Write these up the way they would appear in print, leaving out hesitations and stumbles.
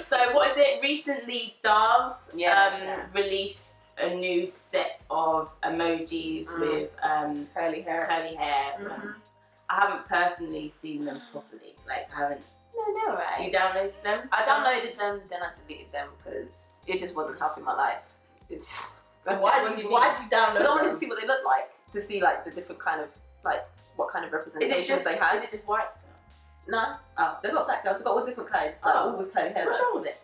So what is it? Recently, Dove released a new set of emojis with curly hair. Mm-hmm. I haven't personally seen them properly. Like, I haven't. No, they're alright. You downloaded them? I downloaded them, then I deleted them because it just wasn't helping my life. So why did you download them? Because I wanted to see what they look like, to see like the different kind of what kind of representations they had. Is it just white? No. Oh, they've got black girls. They've got all different kinds, like all with curly hair. What's wrong with it?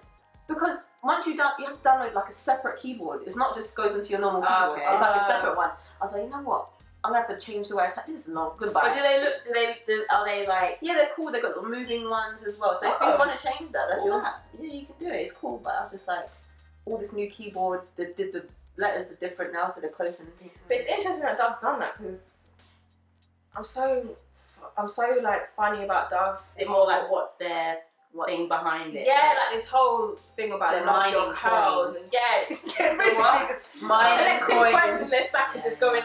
Because once you have to download like a separate keyboard. It's not just goes into your normal keyboard. Okay. It's like a separate one. I was like, you know what? I'm gonna have to change the way I type. This is long. Goodbye. But do they look? Are they like? Yeah, they're cool. They've got the moving ones as well. So if you want to change that, that's your. Yeah, you can do it. It's cool. But I was just like, all this new keyboard. The letters are different now, so they're closer. But it's interesting that Dove's done that because I'm so like funny about Dove. Is it more like what's their thing behind it? Yeah, like this whole thing about the love your curls and basically just collecting coins in their sack and just going.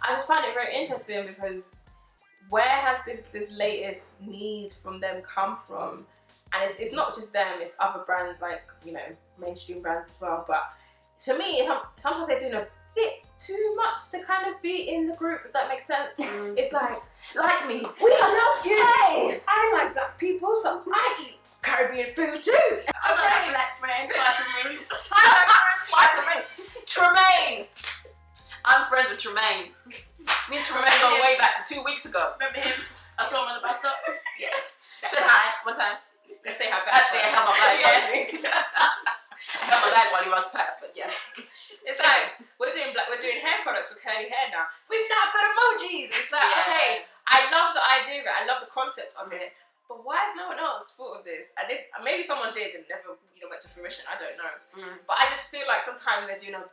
I just find it very interesting because where has this latest need from them come from? And it's not just them, it's other brands like, you know, mainstream brands as well. But to me, sometimes they're doing a bit too much to kind of be in the group, if that makes sense. It's like me. I love you. Hey, I like black people, so I eat Caribbean food too. I'm a black friend, twice removed. I like twice removed. Tremaine. I'm friends with Tremaine. Me and Tremaine go way back to 2 weeks ago. Remember him? I saw him on the bus stop. Yeah. Said hi one time. Let's say hi back. Actually, I held my bag. I held my bag while he was past, but yeah. It's like we're doing hair products with curly hair now. We've now got emojis. It's like okay, I love the idea of it. I love the concept of it. But why has no one else thought of this? And if maybe someone did and never went to fruition. I don't know. But I just feel like sometimes they're doing a.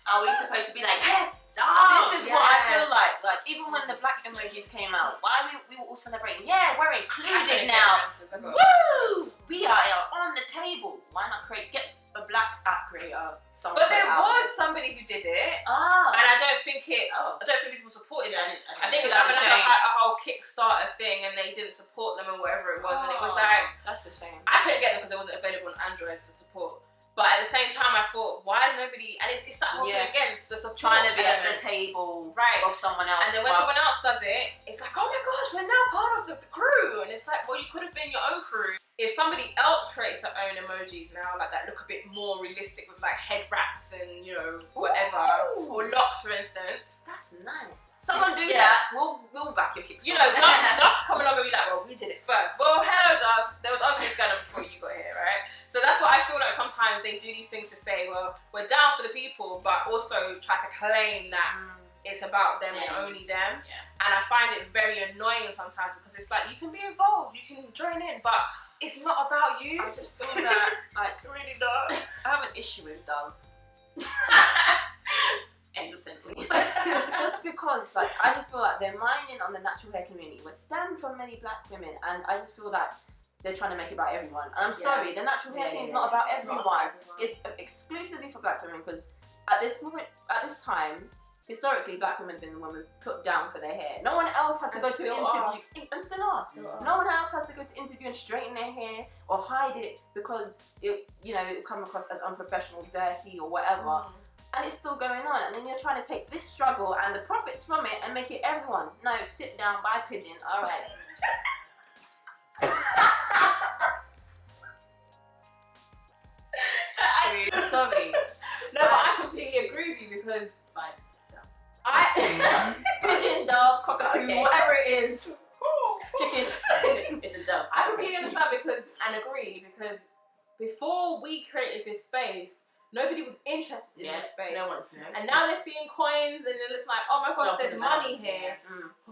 Are we supposed to be like, yes, this is what I feel like. Like, even when the black emojis came out, why we were all celebrating? Yeah, we're included now. Woo! We are on the table. Why not get a black app creator? But there was somebody who did it. And I don't think people supported them. I think it was having a whole Kickstarter thing and they didn't support them or whatever it was. And it was like, that's a shame. I couldn't get them because it wasn't available on Android to support. But at the same time, I thought, why is nobody? And it's that whole thing against the support. Trying to be at the table of someone else. And then when someone else does it, it's like, oh my gosh, we're now part of the crew. And it's like, well, you could have been your own crew. If somebody else creates their own emojis now, like that look a bit more realistic with like head wraps and whatever, or locks, for instance. That's nice. Someone do that. We'll back your Kickstarter. Dove come along and be like, well, we did it first. Well, hello, Dove. There was other things going on before you got here, right? So that's what I feel like sometimes they do these things to say, well, we're down for the people, but also try to claim that it's about them and only them. Yeah. And I find it very annoying sometimes because it's like, you can be involved, you can join in, but it's not about you. I just feel that it's really not. I have an issue with Dove. End of sentence. Just because, like, I just feel like they're mining on the natural hair community, which stems from many black women, and I just feel that they're trying to make it about everyone. And I'm sorry, the natural hair scene is not about everyone. It's exclusively for black women because at this time, historically, black women have been the women put down for their hair. No one else had to go to interview, and still are. No one else had to go to interview and straighten their hair or hide it because it would come across as unprofessional, dirty, or whatever. And it's still going on, and then you're trying to take this struggle and the profits from it and make it everyone. No, sit down, buy pigeon, all right. Sorry. No, but I completely agree with you because pigeon, dove, cockatoo, whatever it is, chicken, it's a dove. I completely understand and agree because before we created this space, nobody was interested in this space. No one to know. And now they're seeing coins and it's like, oh my gosh, there's money here.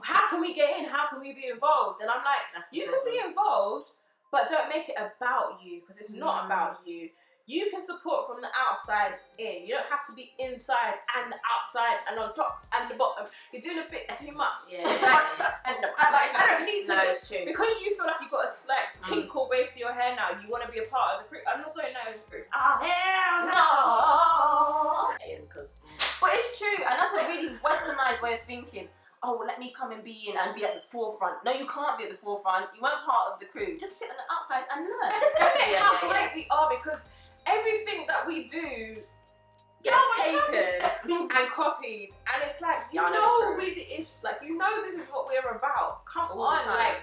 How can we get in? How can we be involved? And I'm like, you can be involved, but don't make it about you because it's not about you. You can support from the outside in. You don't have to be inside and the outside and on top and the bottom. You're doing a bit too much. Yeah. I don't need to. No, it's true. Because you feel like you've got a slight pink or wave to your hair now, you want to be a part of the group. I'm not saying no as a group. Oh, hell no! But it's true, and that's a really westernized way of thinking. Oh, let me come and be at the forefront forefront. No, you can't be at the forefront. You weren't part of the crew. Just sit on the outside and learn. I just admit how great we are, because everything that we do gets taken and copied, and it's like, you know, this is what we're about. Come on, like,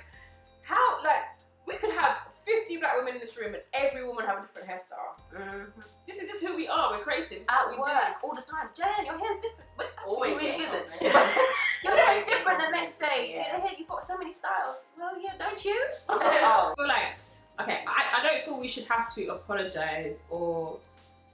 how, like, we could have 50 black women in this room and every woman have a different hairstyle. This is just who we are. We're creative. At work all the time. Jen, your hair's different. But always really isn't. Your hair's different the next day. Yeah. You've got so many styles. Well, yeah, don't you? I feel like, okay, I don't feel we should have to apologize or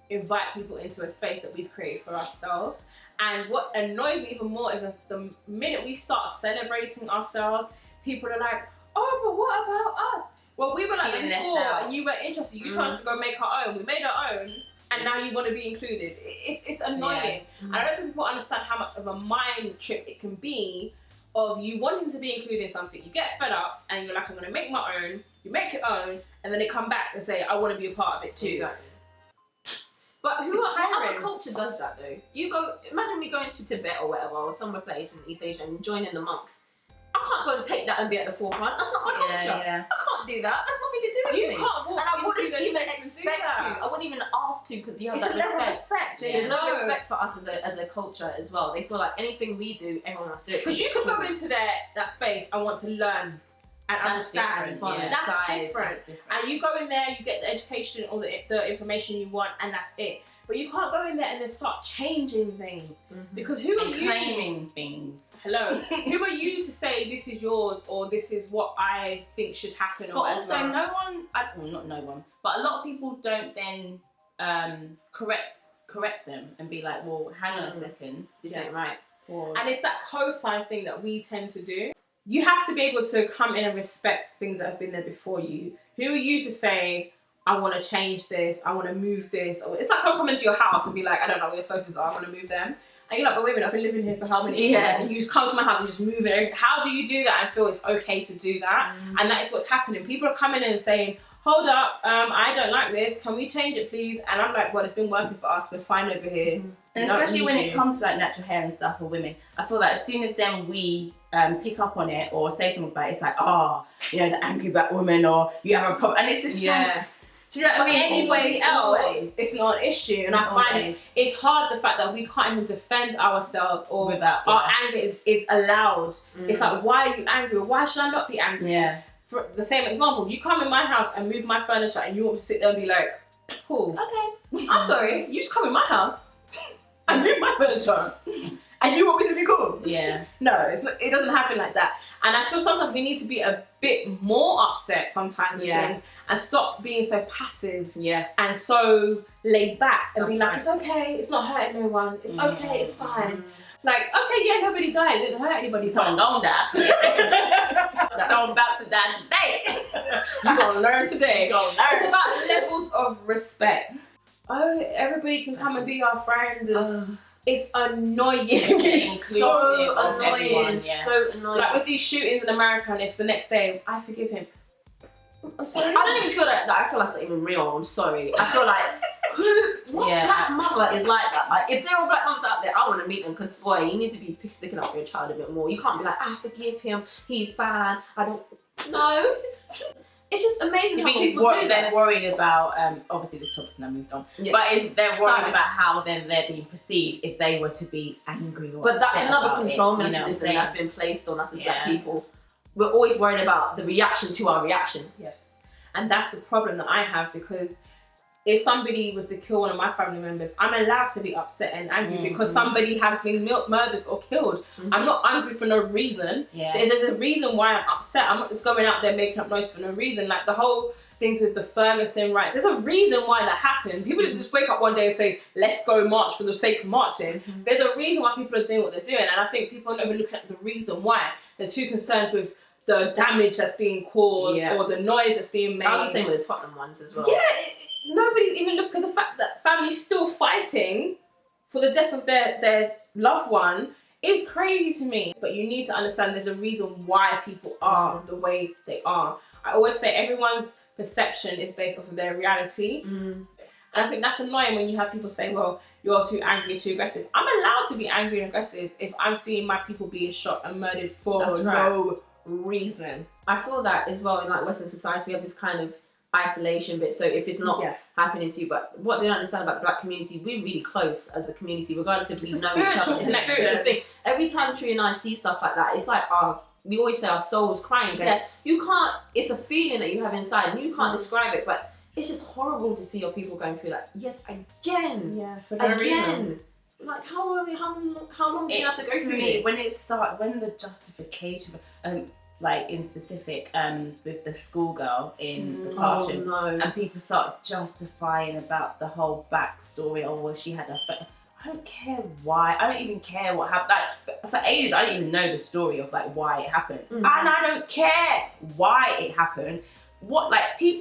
invite people into a space that we've created for ourselves. And what annoys me even more is that the minute we start celebrating ourselves, people are like, oh, but what about us? Well, we were like that before, and you were interested. You told us to go make our own. We made our own, and now you want to be included. It's annoying. And I don't think people understand how much of a mind trip it can be of you wanting to be included in something. You get fed up, and you're like, I'm going to make my own. You make your own, and then they come back and say, I want to be a part of it too. Exactly. But what other culture does that though? You go, imagine me going to Tibet or whatever, or somewhere place in East Asia and joining the monks. I can't go and take that and be at the forefront. That's not my culture. Yeah. I can't do that. That's nothing to do with me. You can't walk, and I wouldn't into even those expect to. I wouldn't even ask to, because you have that respect. Yeah. There's no respect for us as a culture as well. They feel like anything we do, everyone wants to do it. Because you can go into that space and want to learn and understand. That's different. And you go in there, you get the education or the information you want, and that's it. But you can't go in there and then start changing things. Because who are you? Claiming things. Hello. Who are you to say this is yours or this is what I think should happen? But also, not no one, but a lot of people don't then correct them and be like, well, hang on a second, this ain't right. And it's that co-sign thing that we tend to do. You have to be able to come in and respect things that have been there before you. Who are you to say, I want to change this, I want to move this? Or it's like someone coming to your house and be like, I don't know where your sofas are, I want to move them. And you're like, but wait a minute, I've been living here for how many years? And you just come to my house and just move it. How do you do that and feel it's okay to do that? And that is what's happening. People are coming in and saying, hold up, I don't like this, can we change it please? And I'm like, well, it's been working for us, we're fine over here. And especially when it comes to like natural hair and stuff, or women, I feel like as soon as then we pick up on it or say something about it, it's like, the angry black woman, or you have a problem. And it's just do you know what I mean? Anybody else, it's not an issue. And I find it's hard, the fact that we can't even defend ourselves, or our anger is allowed. It's like, why are you angry? Or why should I not be angry? Yeah. For the same example, you come in my house and move my furniture and you want to sit there and be like, cool. Okay. I'm sorry, you just come in my house and move my furniture and you want me to be cool? Yeah. No, it doesn't happen like that. And I feel sometimes we need to be a bit more upset sometimes with things and stop being so passive and so laid back and be like, it's okay, it's not hurting no one, it's okay, it's fine. Like, okay, yeah, nobody died, it didn't hurt anybody. Someone gonna die. Someone about to die today. You're gonna learn today. You're gonna learn. It's about levels of respect. Oh, everybody can come and be our friend. It's annoying. It's so annoying. So annoying. Like with these shootings in America, and it's the next day. I forgive him. I'm sorry. I don't even feel that. I feel that's not even real. I'm sorry. I feel like what black mother is like that? Like, if there are black mothers out there, I want to meet them, because boy, you need to be sticking up for your child a bit more. You can't be like, I forgive him. He's fine. I don't. No. It's just amazing how people do that. They're worried about, obviously this topic's now moved on, but they're worried about how then they're being perceived if they were to be angry or But that's another control mechanism that's been placed on us as black people. We're always worried about the reaction to our reaction. Yes. And that's the problem that I have, because if somebody was to kill one of my family members, I'm allowed to be upset and angry because somebody has been murdered or killed. I'm not angry for no reason. There's a reason why I'm upset. I'm not just going out there making up noise for no reason. Like the whole things with the Ferguson riots, there's a reason why that happened. People didn't just wake up one day and say, let's go march for the sake of marching. There's a reason why people are doing what they're doing. And I think people are never looking at the reason why. They're too concerned with the damage that's being caused or the noise that's being made. I was the same with the Tottenham ones as well. Yeah. Nobody's even looking at the fact that families still fighting for the death of their loved one is crazy to me. But you need to understand there's a reason why people are the way they are. I always say everyone's perception is based off of their reality. And I think that's annoying when you have people say, well, you're too angry, too aggressive. I'm allowed to be angry and aggressive if I'm seeing my people being shot and murdered for no reason. I feel that as well in like Western society we have this kind of isolation bit, so if it's not happening to you, but what they don't understand about the black community, we're really close as a community regardless if we know each other. It's a spiritual thing. Every time Tree and I see stuff like that, it's like we always say our soul's crying. Yes. You can't, it's a feeling that you have inside and you can't describe it, but it's just horrible to see your people going through that yet again. Yeah, for no reason. Like how long do you have to go through this? When the justification, like in specific, with the schoolgirl in the classroom, and people start justifying about the whole backstory. Oh, well, she had I don't care why. I don't even care what happened. Like, for ages, I didn't even know the story of like why it happened, and I don't care why it happened.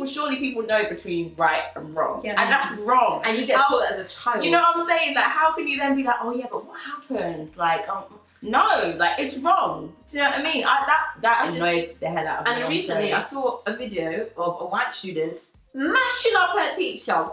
Surely people know between right and wrong, and that's wrong. And you get taught as a child. You know what I'm saying? Like, how can you then be like, oh yeah, but what happened? Like, no, like it's wrong. Do you know what I mean? That annoyed the hell out of me. And recently, I saw a video of a white student mashing up her teacher,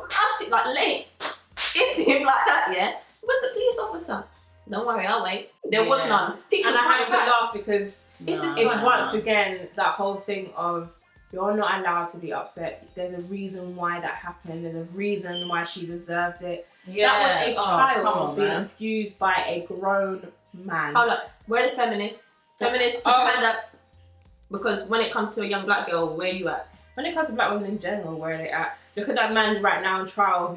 like laying into him like that. Yeah, where's the police officer? Don't worry, I'll wait. There was none. And I have to laugh because it's once again that whole thing of, you're not allowed to be upset. There's a reason why that happened. There's a reason why she deserved it. Yeah. That was a child being abused by a grown man. Oh look, where are the feminists? Feminists, put your hand up. Because when it comes to a young black girl, where are you at? When it comes to black women in general, where are they at? Look at that man right now in trial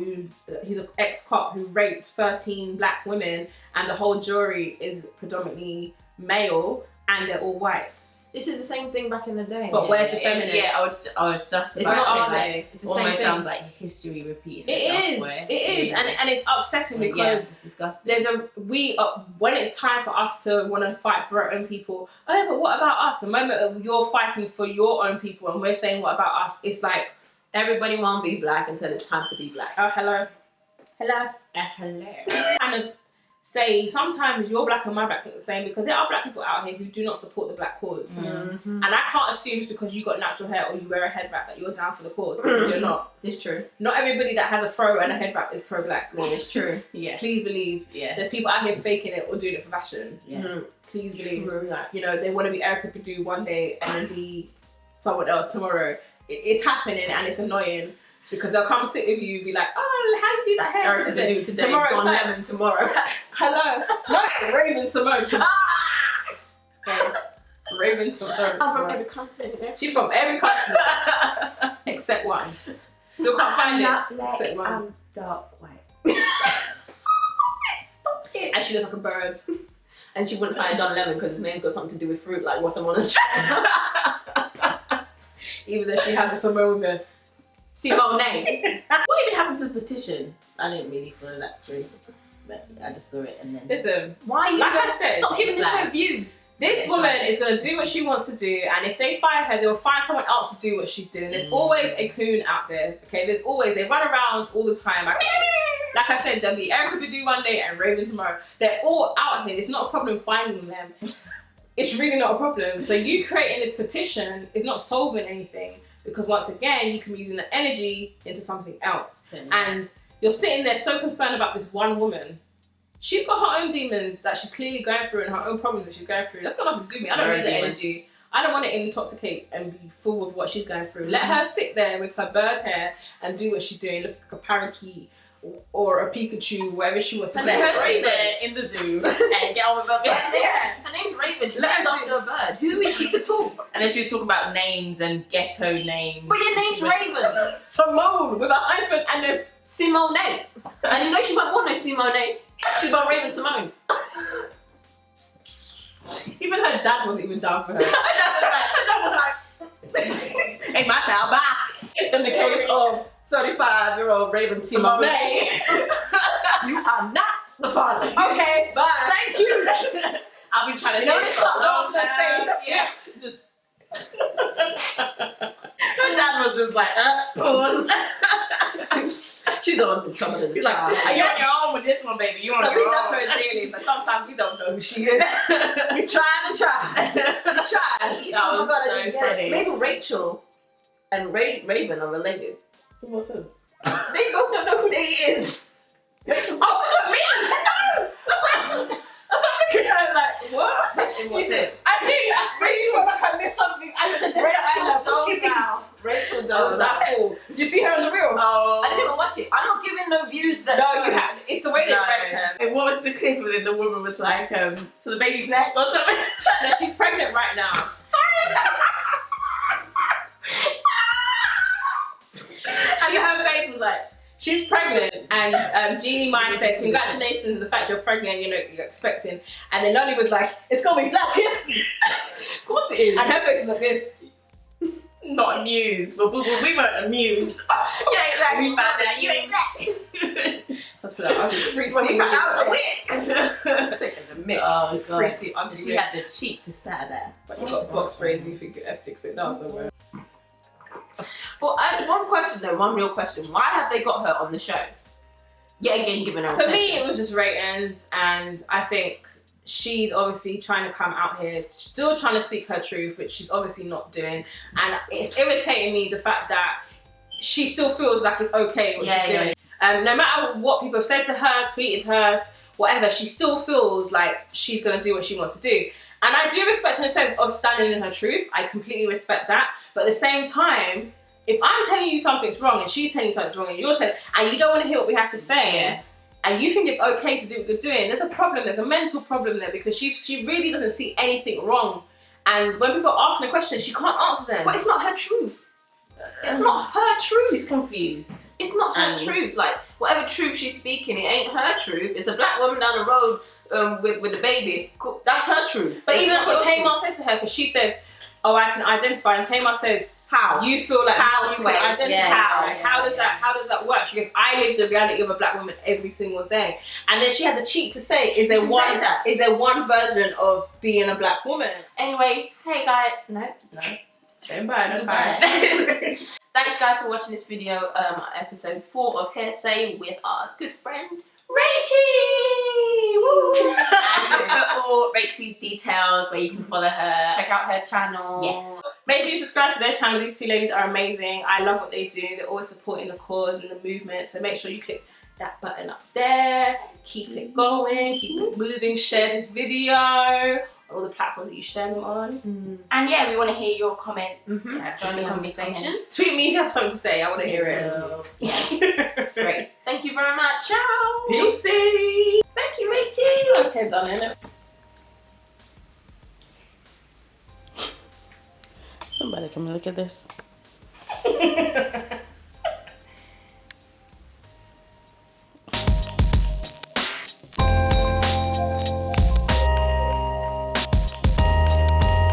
he's an ex-cop who raped 13 black women, and the whole jury is predominantly male and they're all white. This is the same thing back in the day. But where's the feminists? Yeah, I was just it's not it's the same thing. Sounds like history repeating itself. It is, and it's upsetting because it's disgusting. There's when it's time for us to want to fight for our own people. Oh yeah, but what about us? The moment you're fighting for your own people and we're saying what about us, it's like everybody won't be black until it's time to be black. Oh hello. Kind of say sometimes your black and my black look the same, because there are black people out here who do not support the black cause, and I can't assume it's because you got natural hair or you wear a head wrap that you're down for the cause, because you're not. It's true. Not everybody that has a fro and a head wrap is pro-black. No, it's true. Yeah. Please believe. Yeah. There's people out here faking it or doing it for fashion. Yeah. Please believe. True. You know, they want to be Erica Badu one day and then be someone else tomorrow. It's happening and it's annoying. Because they'll come sit with you, be like, oh, how do you do that hair? Erica Badu today, tomorrow Don Lemon tomorrow. Hello. No, Raven Simone tomorrow. Raven Simone. I'm from every continent. She's from every continent. Except one. Still can't find it. Except one. I'm dark white. Stop it. And she looks like a bird. And she wouldn't hire Don Lemon because his name's got something to do with fruit, like watermelon. Even though she has a Simone with her. Simone. What even happened to the petition? I didn't really follow that through, but I just saw it and then. Listen, why are you? Like I said, stop giving the show views. This woman is going to do what she wants to do, and if they fire her, they'll find someone else to do what she's doing. There's always a coon out there, okay? They run around all the time. Like I said, there'll be Erica Badu one day and Raven tomorrow. They're all out here. It's not a problem finding them. It's really not a problem. So you creating this petition is not solving anything, because once again, you can be using the energy into something else. And you're sitting there so concerned about this one woman. She's got her own demons that she's clearly going through and her own problems that she's going through. That's got nothing to do with me. I don't need the energy. I don't want to intoxicate and be full of what she's going through. Let her sit there with her bird hair and do what she's doing. Look like a parakeet or a Pikachu, wherever she wants to be. And let her sit there in the zoo and get on with her bird. Yeah, her name's Raven. She's named after a bird. Who is she to talk? And then she was talking about names and ghetto names. But your name's Raven. Simone with a hyphen and a Simone. And you know she won't want no Simone. She's got Raven Simone. Even her dad wasn't even down for her. Her dad was like, hey, my child, bye. In the case of 35-year-old Raven Simone, you are not the father. Okay, bye. Thank you. I've been trying to say this for a long time. Yeah. Just. Her dad was just like, pause. She's the one who's coming in. He's like, you're on your own with this one, baby. You on so your we own. love her daily, but sometimes we don't know who she is. We try and try. We try. Oh my God, I didn't get it. Maybe Rachel and Raven are related. What sense? They both don't know who they is. Rachel. Oh, that's what I mean. No, that's what I'm looking at her like. What? Listen, I really feel like I missed something. I looked at the Rachel Dolezal. That fool. Did you see her on the reel? oh. I didn't even watch it. I'm not giving no views that. No, you have. It's the way they read her. And what was the clip where the woman was like, so the baby's black or something? No, she's pregnant right now. And her face was like, she's pregnant, and Jeannie Mai said, "Congratulations on the fact you're pregnant. You know you're expecting." And then Lolly was like, "It's gonna be black." of course it is. And her face was like this. Not amused, but we weren't amused. Yeah, exactly. We found out you ain't black. So I feel like I was free When we seat. found out it was a wig. Taking the mic. Oh Free god. seat. And she had the cheek to say that. But you got box braids. You think fix it down somewhere. Well, one question though, one real question. Why have they got her on the show? Yet again, giving her For attention. me, it was just ratings, and I think she's obviously trying to come out here, still trying to speak her truth, which she's obviously not doing. And it's irritating me the fact that she still feels like it's okay what she's doing. No matter what people have said to her, tweeted her, whatever, she still feels like she's gonna do what she wants to do. And I do respect her in the sense of standing in her truth. I completely respect that. But at the same time, if I'm telling you something's wrong and she's telling you something's wrong and you're saying, and you don't want to hear what we have to say, and you think it's okay to do what you're doing, there's a problem, there's a mental problem there, because she really doesn't see anything wrong. And when people are asking her questions, she can't answer them. But it's not her truth. It's not her truth. She's confused. It's not her truth. Like, whatever truth she's speaking, it ain't her truth. It's a black woman down the road with a baby. Cool. That's her truth. But It's even not that's what your Tamar said to her, because she said, "Oh, I can identify," and Tamar says, How? "You feel like How, you can Sway? identify." Yeah, how does that work? She goes, "I live the reality of a black woman every single day." And then she had the cheek to say, "Is there one version of being a black woman?" Anyway, hey guys. No. Say bye. Goodbye. Thanks guys for watching this video, episode 4 of Hearsay with our good friend Rachy! Woo! And we'll put all Rachy's details where you can follow her. Check out her channel. Yes. Make sure you subscribe to their channel. These two ladies are amazing. I love what they do. They're always supporting the cause and the movement. So make sure you click that button up there. Keep it going. Keep it moving. Share this video on all the platforms that you share them on. And yeah, we want to hear your comments. Join the conversation. Tweet me if you have something to say. I want to hear it. Yeah. Great. Thank you very much. Ciao. Peace. Thank you, Rachy. Okay, done, innit? Somebody come and look at this.